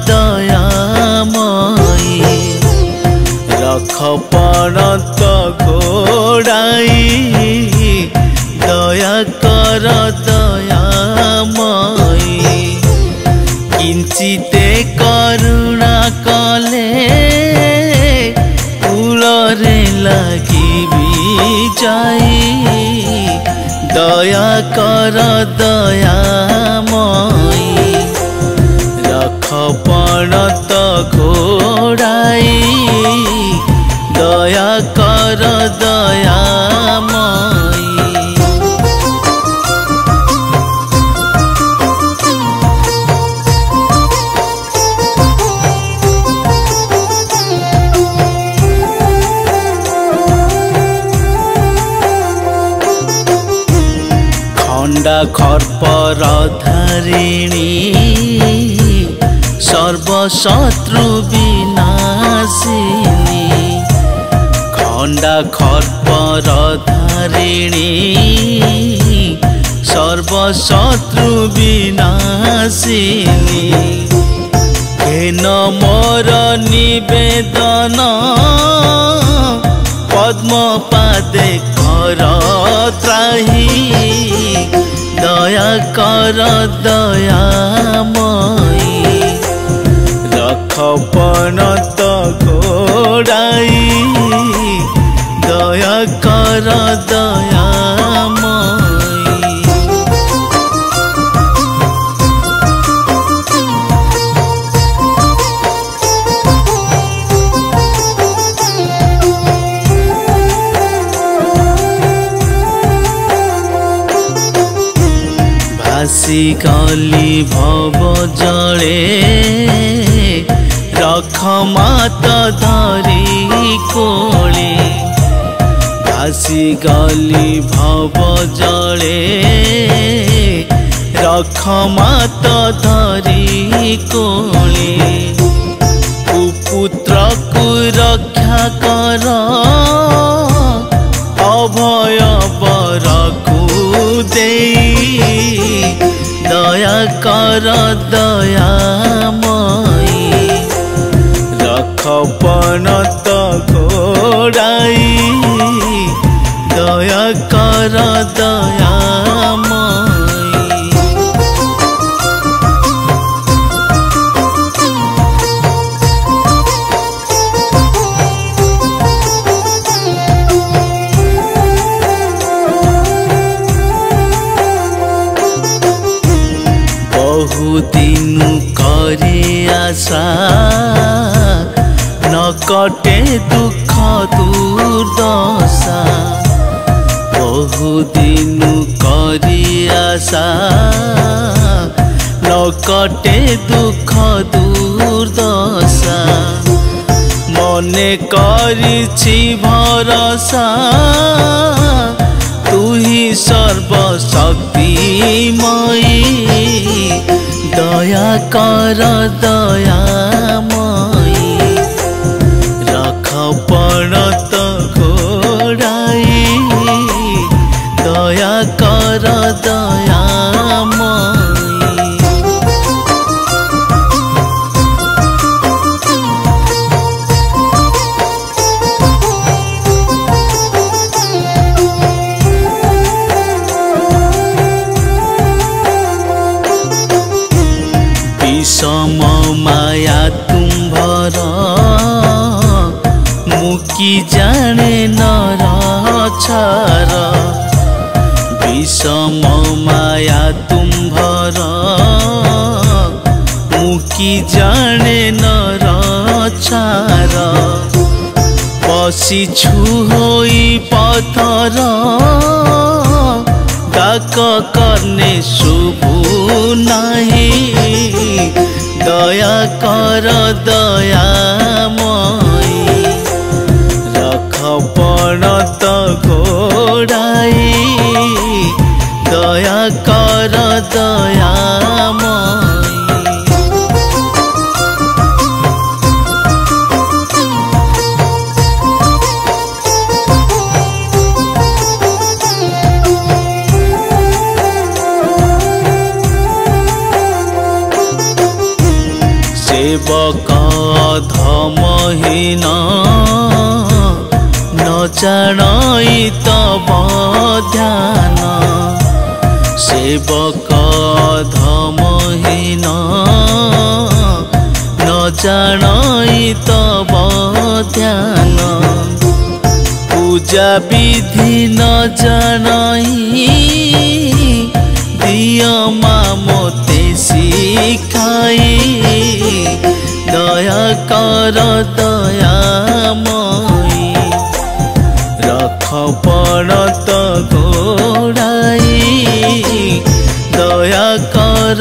दयामयी रख पणत घोड़ाई दया कर दयामयी किंचिते करुणा कले कूलरे लगी जाई दया कर दयामयी रख पणत घोड़ाई दया कर दयामयी खंडा खर्पर धारिणी सर्वशत्रु विनाशिनी खंडा खर्पर धारिणी सर्वशत्रु विनाशिनी घेन मोर निवेदन पद्म पादे कर त्राही दया कर दयामयी रख पणत घोड़ाई दया कर दयामयी भासी गली भव जले रख मात धरी कोले भासी गली भव जले रख मात धरी कोले कुपुत्र को रक्षा कर अभय बर को दे दया कर दयामयी रख पणत घोड़ाई दया कर दयामयी बहुदिन करे आशा न कटे दुख दुर्दशा बहुदिन करे आशा न कटे दुख दुर्दशा मने करिछि भरोसा तू ही सर्वशक्तिमयी दया कर दयामयी रख पणत घोड़ाई दया कर दयामयी विषम माया तुम्भर मुकी जाने नर छार विषम माया तुम्भर मुकी जाने नर छार बसिछु होई पथर डाक करने शुभु नहीं दया कर दयामयी रख पणत घोड़ाई दया कर दयामयी सेवक धमहीन न जानाई तब ध्यान सेवक धमहीन न जानाई तब ध्यान पूजा विधि न जानाई दिया माँ मोते शिखाई दया कर दयामयी रख पड़त गोड़ाई दया कर